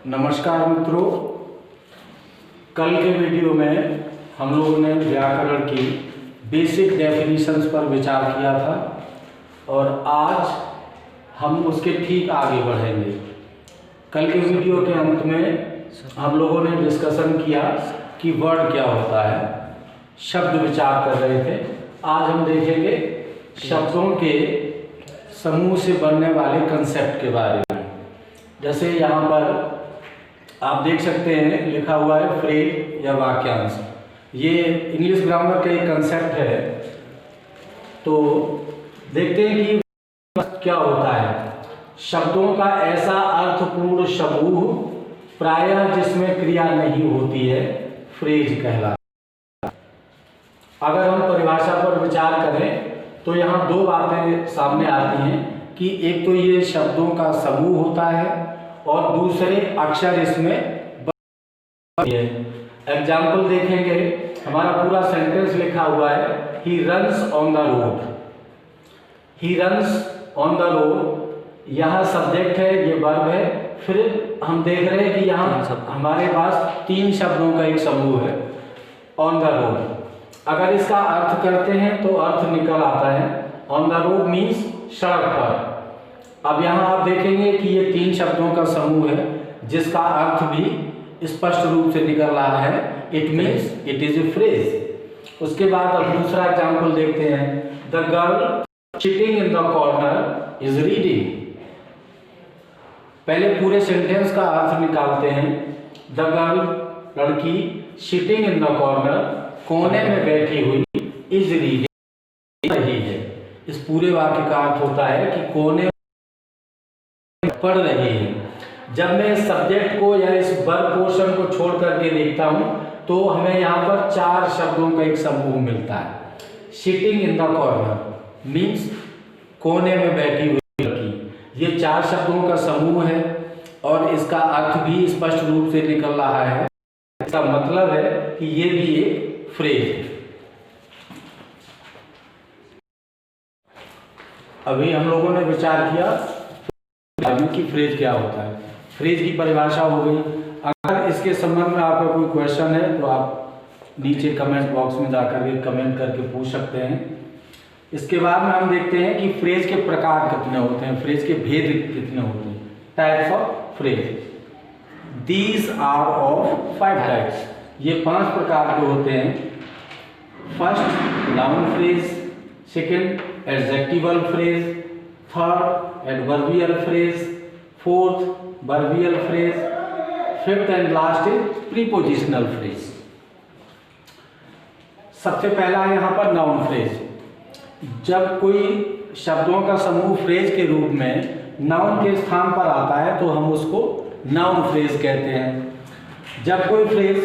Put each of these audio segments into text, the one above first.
नमस्कार मित्रों, कल के वीडियो में हम लोगों ने व्याकरण की बेसिक डेफिनेशंस पर विचार किया था और आज हम उसके ठीक आगे बढ़ेंगे। कल के वीडियो के अंत में हम लोगों ने डिस्कशन किया कि वर्ड क्या होता है, शब्द विचार कर रहे थे। आज हम देखेंगे शब्दों के समूह से बनने वाले कंसेप्ट के बारे में। जैसे यहाँ पर आप देख सकते हैं लिखा हुआ है फ्रेज या वाक्यांश। ये इंग्लिश ग्रामर का एक कंसेप्ट है। तो देखते हैं कि क्या होता है। शब्दों का ऐसा अर्थपूर्ण समूह प्रायः जिसमें क्रिया नहीं होती है फ्रेज कहलाता है। अगर हम परिभाषा पर विचार करें तो यहाँ दो बातें सामने आती हैं कि एक तो ये शब्दों का समूह होता है और दूसरे अक्षर इसमें एग्जाम्पल देखेंगे। हमारा पूरा सेंटेंस लिखा हुआ है he runs on the road. He runs on the road, यहाँ सब्जेक्ट है, ये वर्ब है। फिर हम देख रहे हैं कि यहाँ हमारे पास तीन शब्दों का एक समूह है, ऑन द रोड। अगर इसका अर्थ करते हैं तो अर्थ निकल आता है ऑन द रोड मीन्स सड़क पर। अब यहाँ आप देखेंगे कि ये तीन शब्दों का समूह है जिसका अर्थ भी स्पष्ट रूप से निकल रहा है, it means it is a phrase. उसके बाद अब दूसरा एग्जाम्पल देखते हैं, the girl sitting in the corner is reading. पहले पूरे सेंटेंस का अर्थ निकालते हैं। द गर्ल लड़की, सिटिंग इन द कॉर्नर कोने में बैठी हुई, इज रीडिंग रही है। इस पूरे वाक्य का अर्थ होता है कि कोने पढ़ रही है। जब मैं इस सब्जेक्ट को या इस वर्ब पोर्शन को छोड़ करके देखता हूं तो हमें यहाँ पर चार शब्दों का एक समूह मिलता है। Sitting in the corner means कोने में बैठी हुई लड़की। ये चार शब्दों का समूह है और इसका अर्थ भी स्पष्ट रूप से निकल रहा है। इसका मतलब है कि ये भी एक फ्रेज है। अभी हम लोगों ने विचार किया कि फ्रेज क्या होता है, फ्रेज की परिभाषा हो गई। अगर इसके संबंध में आपका कोई क्वेश्चन है तो आप नीचे कमेंट बॉक्स में जाकर के कमेंट करके पूछ सकते हैं। इसके बाद में हम देखते हैं कि फ्रेज के प्रकार कितने होते हैं, फ्रेज के भेद कितने होते हैं, types of phrase. These are of 5 types. ये 5 प्रकार के होते हैं। First noun phrase, second adjectival phrase, third adverbial phrase, fourth verbial phrase, fifth and last is prepositional phrase. सबसे पहला है यहाँ पर नाउन फ्रेज। जब कोई शब्दों का समूह फ्रेज के रूप में नाउन के स्थान पर आता है तो हम उसको नाउन फ्रेज कहते हैं। जब कोई फ्रेज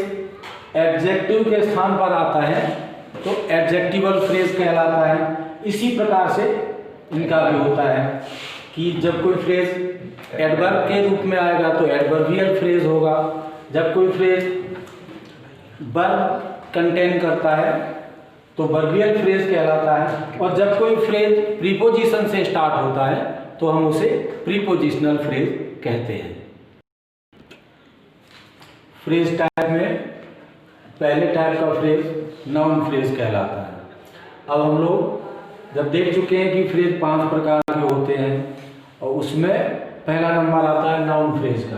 एडजेक्टिव के स्थान पर आता है तो एडजेक्टिवल फ्रेज कहलाता है। इसी प्रकार से इनका भी होता है कि जब कोई फ्रेज एडवर्ब के रूप में आएगा तो एडवर्बियल फ्रेज होगा। जब कोई फ्रेज वर्ब कंटेन करता है तो वर्बियल फ्रेज कहलाता है। और जब कोई फ्रेज प्रीपोजिशन से स्टार्ट होता है तो हम उसे प्रीपोजिशनल फ्रेज कहते हैं। फ्रेज टाइप में पहले टाइप का फ्रेज नाउन फ्रेज कहलाता है। अब हम लोग जब देख चुके हैं कि फ्रेज 5 प्रकार के होते हैं और उसमें पहला नंबर आता है नाउन फ्रेज का,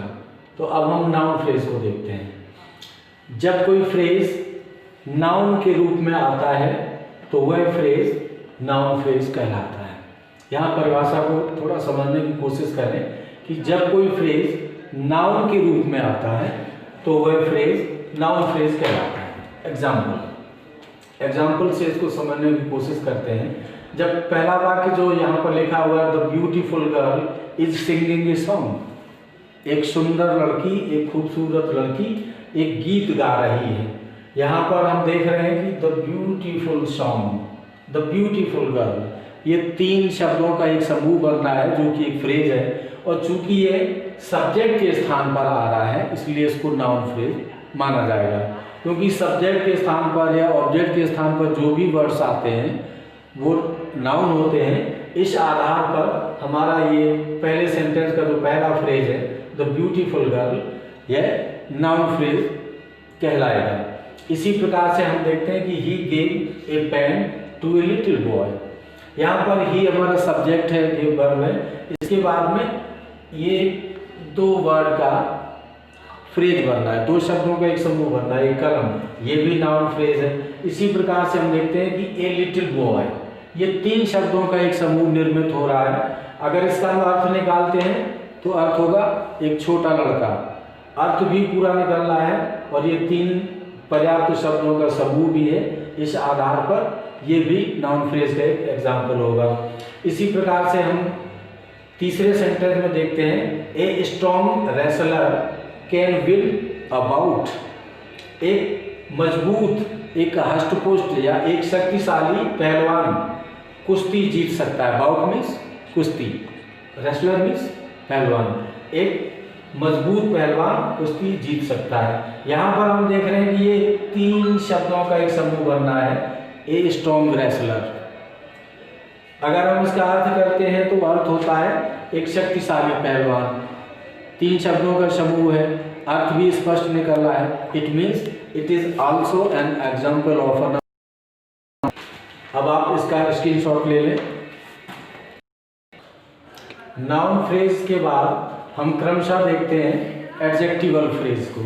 तो अब हम नाउन फ्रेज को देखते हैं। जब कोई फ्रेज नाउन के रूप में आता है तो वह फ्रेज नाउन फ्रेज कहलाता है। यहाँ परिभाषा को थोड़ा समझने की कोशिश करें कि जब कोई फ्रेज नाउन के रूप में आता है तो वह फ्रेज नाउन फ्रेज कहलाता है। एग्जाम्पल से इसको समझने की कोशिश करते हैं। जब पहला वाक्य जो यहाँ पर लिखा हुआ है, the beautiful girl is singing a song, एक सुंदर लड़की, एक खूबसूरत लड़की एक गीत गा रही है। यहाँ पर हम देख रहे हैं कि the beautiful song, the beautiful girl, ये 3 शब्दों का एक समूह बन रहा है जो कि एक फ्रेज है। और चूंकि ये सब्जेक्ट के स्थान पर आ रहा है इसलिए इसको नाउन फ्रेज माना जाएगा, क्योंकि सब्जेक्ट के स्थान पर या ऑब्जेक्ट के स्थान पर जो भी वर्ड्स आते हैं वो नाउन होते हैं। इस आधार पर हमारा ये पहले सेंटेंस का जो पहला फ्रेज है द ब्यूटीफुल गर्ल, यह नाउन फ्रेज कहलाएगा। इसी प्रकार से हम देखते हैं कि he gave a pen to a little boy. यहाँ पर ही हमारा सब्जेक्ट है, गिव वर्ब है। इसके बाद में ये 2 वर्ड का फ्रेज बन रहा है, 2 शब्दों का एक समूह बन रहा है, एक कलम, ये भी नाउन फ्रेज है। इसी प्रकार से हम देखते हैं कि ए लिटिल बॉय, ये 3 शब्दों का एक समूह निर्मित हो रहा है। अगर इसका हम अर्थ निकालते हैं तो अर्थ होगा एक छोटा लड़का, अर्थ भी पूरा निकल रहा है और ये 3 पर्याप्त शब्दों का समूह भी है। इस आधार पर ये भी नाउन फ्रेज का एक एग्जाम्पल होगा। इसी प्रकार से हम तीसरे सेंटेंस में देखते हैं a strong wrestler can win about. एक मजबूत, एक हष्टपुष्ट या एक शक्तिशाली पहलवान कुश्ती जीत सकता है। बाउट मीन्स कुश्ती, रेसलर मीन्स पहलवान। एक मजबूत पहलवान कुश्ती जीत सकता है। यहाँ पर हम देख रहे हैं कि ये 3 शब्दों का एक समूह बनना है, ए स्ट्रॉन्ग रेसलर। अगर हम इसका अर्थ करते हैं तो अर्थ होता है एक शक्तिशाली पहलवान। 3 शब्दों का समूह है, अर्थ भी स्पष्ट निकल रहा है। It means it is also an example of a. अब आप इसका स्क्रीनशॉट ले लें। नाउन फ्रेज के बाद हम क्रमशः देखते हैं एडजेक्टिवल फ्रेज को,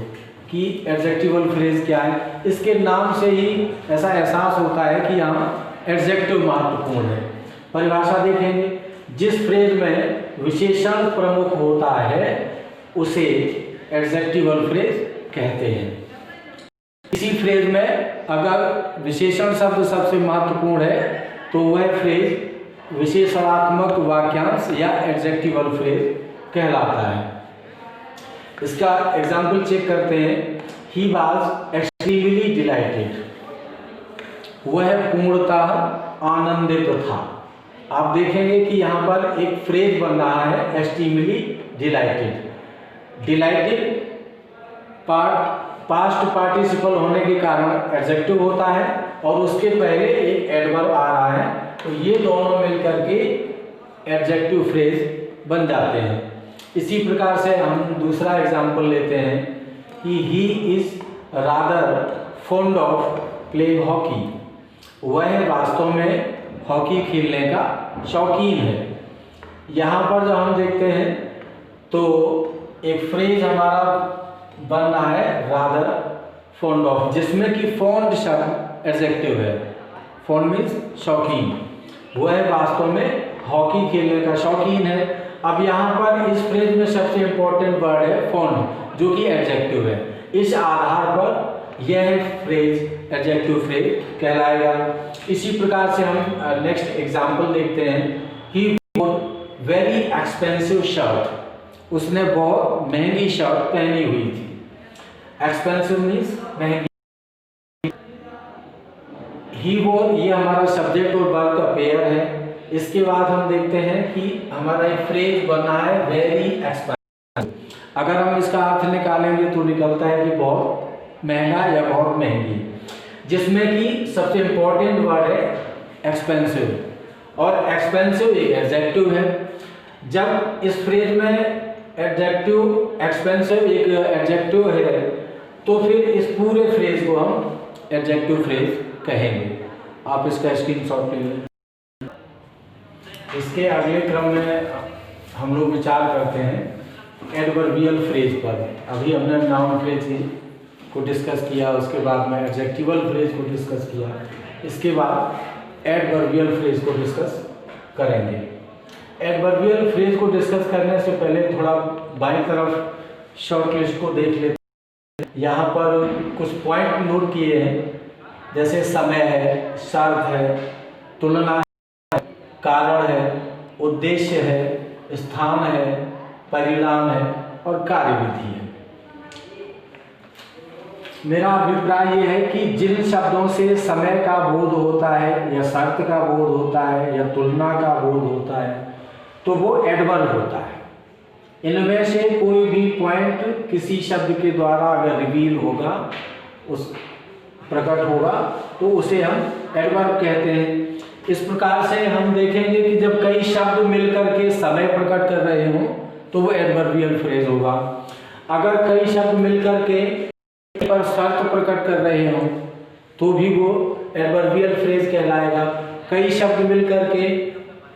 कि एडजेक्टिवल फ्रेज क्या है। इसके नाम से ही ऐसा एहसास होता है कि यहाँ एडजेक्टिव महत्वपूर्ण है। परिभाषा देखेंगे, जिस फ्रेज में विशेषण प्रमुख होता है उसे एडजेक्टिवल फ्रेज कहते हैं। इसी फ्रेज में अगर विशेषण शब्द सबसे महत्वपूर्ण है तो वह फ्रेज विशेषणात्मक वाक्यांश या एडजेक्टिवल फ्रेज कहलाता है। इसका एग्जाम्पल चेक करते हैं। ही वॉज एक्सट्रीमली डिलाइटेड, वह पूर्णतः आनंदित था। आप देखेंगे कि यहाँ पर एक फ्रेज बन रहा है extremely dilated. Dilated past participle होने के कारण एडजेक्टिव होता है और उसके पहले एक एडवर्ब आ रहा है, तो ये दोनों मिलकर के एडजेक्टिव फ्रेज बन जाते हैं। इसी प्रकार से हम दूसरा एग्जाम्पल लेते हैं कि he is rather fond of playing hockey, वह वास्तव में हॉकी खेलने का शौकीन है। यहाँ पर जब हम देखते हैं तो एक फ्रेज हमारा बन रहा है रादर फॉन्ड ऑफ, जिसमें कि फॉन्ड शब्द एडजेक्टिव है। फॉन्ड मीन्स शौकीन, वह वास्तव में हॉकी खेलने का शौकीन है। अब यहाँ पर इस फ्रेज में सबसे इंपॉर्टेंट वर्ड है फॉन्ड, जो कि एडजेक्टिव है। इस आधार पर यह फ्रेज एडजेक्टिव फ्रेज कहलाएगा। इसी प्रकार से हम नेक्स्ट एग्जांपल देखते हैं। ही वोर वेरी एक्सपेंसिव शर्ट, उसने बहुत महंगी शर्ट पहनी हुई थी। एक्सपेंसिव मीन्स महंगी। ही वोर, ये हमारा सब्जेक्ट और वर्ब का पेयर है। इसके बाद हम देखते हैं कि हमारा एक फ्रेज बना है वेरी एक्सपेंसिव। अगर हम इसका अर्थ निकालेंगे तो निकलता है कि बहुत महंगा या बहुत महंगी, जिसमें कि सबसे इंपॉर्टेंट वर्ड है एक्सपेंसिव, और एक्सपेंसिव एक एडजेक्टिव है। जब इस फ्रेज में एडजेक्टिव एक्सपेंसिव एक एडजेक्टिव है तो फिर इस पूरे फ्रेज को हम एडजेक्टिव फ्रेज कहेंगे। आप इसका स्क्रीनशॉट ले लें। इसके अगले क्रम में हम लोग विचार करते हैं एडवर्बियल फ्रेज पर। अभी हमने नाउन फ्रेज को डिस्कस किया, उसके बाद में एडजेक्टिवल फ्रेज को डिस्कस किया, इसके बाद एडवर्बियल फ्रेज को डिस्कस करेंगे। एडवर्बियल फ्रेज को डिस्कस करने से पहले थोड़ा बाईं तरफ शॉर्ट लिस्ट को देख लेते हैं। यहाँ पर कुछ पॉइंट नोट किए हैं, जैसे समय है, शर्त है, तुलना है, कारण है, उद्देश्य है, स्थान है, परिणाम है और कार्यविधि है। मेरा अभिप्राय ये है कि जिन शब्दों से समय का बोध होता है या शर्त का बोध होता है या तुलना का बोध होता है तो वो एडवर्ब होता है। इनमें से कोई भी पॉइंट किसी शब्द के द्वारा अगर रिवील होगा, उस प्रकट होगा, तो उसे हम एडवर्ब कहते हैं। इस प्रकार से हम देखेंगे कि जब कई शब्द मिलकर के समय प्रकट कर रहे हों तो वो एडवर्बियल फ्रेज होगा। अगर कई शब्द मिलकर के पर शर्त प्रकट कर रहे हो तो भी वो एडवर्बियल फ्रेज कहलाएगा। कई शब्द मिलकर के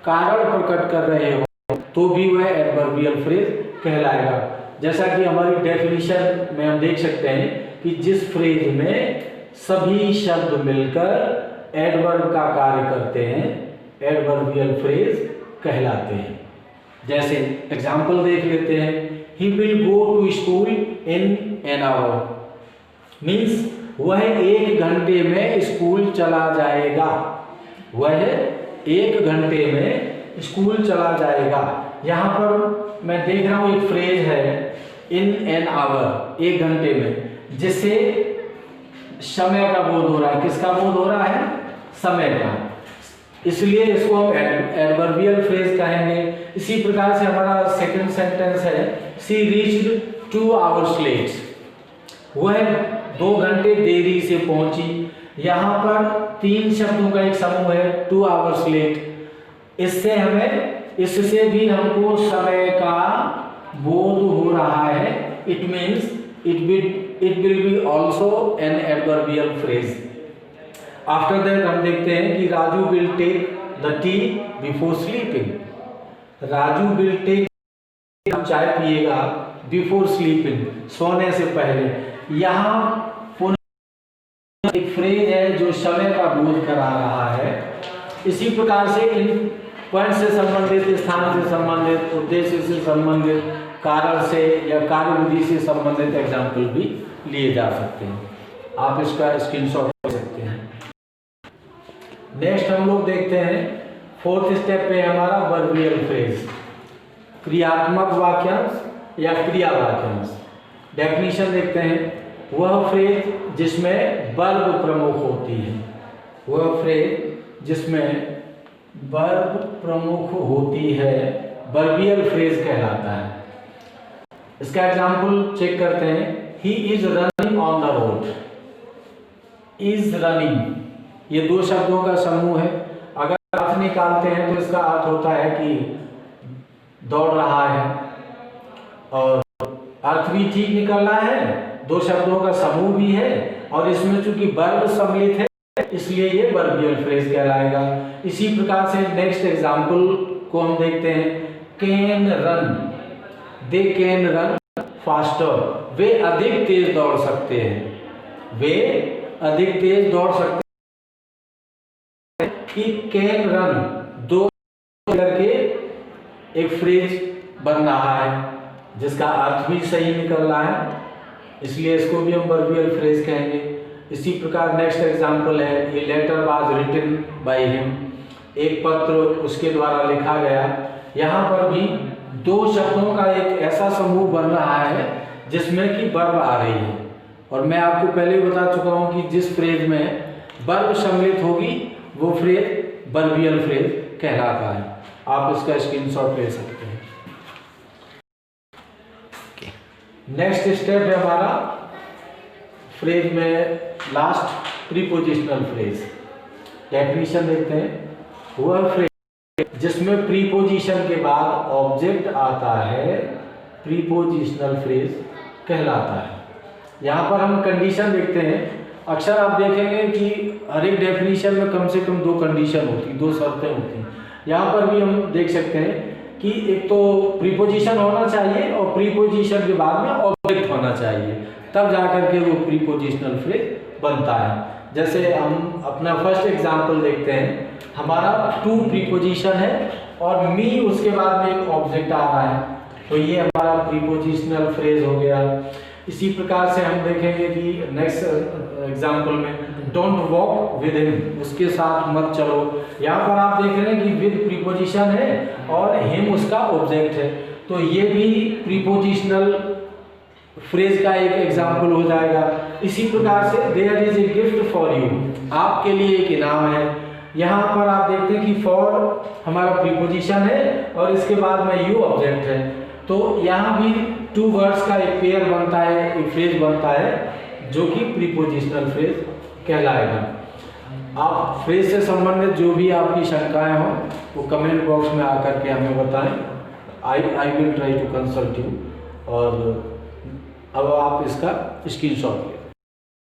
कारण प्रकट कर रहे हो तो भी वह एडवर्बियल फ्रेज कहलाएगा। जैसा कि हमारी डेफिनेशन में हम देख सकते हैं कि जिस फ्रेज में सभी शब्द मिलकर एडवर्ब का कार्य करते हैं एडवर्बियल फ्रेज कहलाते हैं। जैसे एग्जाम्पल देख लेते हैं, he will go to school in an hour, means वह 1 घंटे में स्कूल चला जाएगा। वह 1 घंटे में स्कूल चला जाएगा। यहाँ पर मैं देख रहा हूँ एक फ्रेज है इन एन आवर, 1 घंटे में, जिससे समय का बोध हो रहा है। किसका बोध हो रहा है? समय का। इसलिए इसको हम एडवर्बियल फ्रेज कहेंगे। इसी प्रकार से हमारा सेकंड सेंटेंस है, शी रीच्ड 2 आवर्स लेट, वह 2 घंटे देरी से पहुंची। यहाँ पर 3 शब्दों का एक समूह है, 2 आवर्स लेट। इससे भी हमको समय का बोध हो रहा है। It means it will be also an adverbial phrase. After that हम देखते हैं कि Raju will take the tea before sleeping. Raju will take चाय पिएगा before sleeping, सोने से पहले। यहाँ पुनः एक फ्रेज है जो समय का बोध करा रहा है। इसी प्रकार से इन पॉइंट से संबंधित, स्थान से संबंधित, उद्देश्य से संबंधित, कारण से या कार्यविधि से संबंधित एग्जाम्पल भी लिए जा सकते हैं। आप इसका स्क्रीनशॉट ले सकते हैं। नेक्स्ट हम लोग देखते हैं 4th स्टेप पे हमारा वर्बियल फ्रेज, क्रियात्मक वाक्यांश या क्रिया वाक्यांश। डेफिनेशन देखते हैं, वह फ्रेज जिसमें वर्ब प्रमुख होती है, वह फ्रेज जिसमें वर्ब प्रमुख होती है वर्बियल फ्रेज कहलाता है। इसका एग्जाम्पल चेक करते हैं, he is running on the road. Is running, ये 2 शब्दों का समूह है। अगर अर्थ निकालते हैं तो इसका अर्थ होता है कि दौड़ रहा है, और अर्थ भी ठीक निकल रहा है, 2 शब्दों का समूह भी है, और इसमें चूंकि वर्ब सम्मिलित है इसलिए ये वर्बियल फ्रेज कहलाएगा। इसी प्रकार से नेक्स्ट एग्जाम्पल को हम देखते हैं, can run, they can run faster, वे अधिक तेज दौड़ सकते हैं। वे अधिक तेज दौड़ सकते हैं। कि कैन रन 2 करके एक फ्रेज बन रहा है जिसका अर्थ भी सही निकल रहा है, इसलिए इसको भी हम वर्बियल फ्रेज कहेंगे। इसी प्रकार नेक्स्ट एग्जाम्पल है, a letter was written by him, एक पत्र उसके द्वारा लिखा गया। यहाँ पर भी 2 शब्दों का एक ऐसा समूह बन रहा है जिसमें कि वर्ब आ रही है, और मैं आपको पहले ही बता चुका हूँ कि जिस फ्रेज में वर्ब सम्मिलित होगी वो फ्रेज वर्बियल फ्रेज कहलाता है। आप इसका स्क्रीनशॉट ले सकते हैं। नेक्स्ट स्टेप है हमारा फ्रेज में लास्ट प्रीपोजिशनल फ्रेज। डेफिनेशन देखते हैं, वह फ्रेज जिसमें प्रीपोजिशन के बाद ऑब्जेक्ट आता है प्रीपोजिशनल फ्रेज कहलाता है। यहाँ पर हम कंडीशन देखते हैं। अक्सर आप देखेंगे कि हर एक डेफिनेशन में कम से कम 2 कंडीशन होती, 2 शर्तें होती हैं। यहाँ पर भी हम देख सकते हैं कि एक तो प्रीपोजिशन होना चाहिए और प्रीपोजिशन के बाद में ऑब्जेक्ट होना चाहिए, तब जाकर के वो प्रीपोजिशनल फ्रेज बनता है। जैसे हम अपना फर्स्ट एग्जांपल देखते हैं, हमारा टू प्रीपोजिशन है और मी उसके बाद में एक ऑब्जेक्ट आ रहा है, तो ये हमारा प्रीपोजिशनल फ्रेज हो गया। इसी प्रकार से हम देखेंगे कि नेक्स्ट एग्जांपल में डोंट वॉक विद हिम, उसके साथ मत चलो। यहाँ पर आप देख रहे हैं कि विद प्रीपोजिशन है और हिम उसका ऑब्जेक्ट है, तो ये भी प्रीपोजिशनल फ्रेज का एक एग्जाम्पल हो जाएगा। इसी प्रकार से there is a gift for you, आपके लिए एक इनाम है। यहाँ पर आप देखते हैं कि फॉर हमारा प्रीपोजिशन है और इसके बाद में यू ऑब्जेक्ट है, तो यहाँ भी 2 वर्ड्स का एक पेयर बनता है, एक फ्रेज बनता है जो कि प्रीपोजिशनल फ्रेज कहलाएगा। आप फ्रेज से संबंधित जो भी आपकी शंकाएं हो वो कमेंट बॉक्स में आकर के हमें बताएं। I will try to consult you. और अब आप इसका स्क्रीनशॉट लें।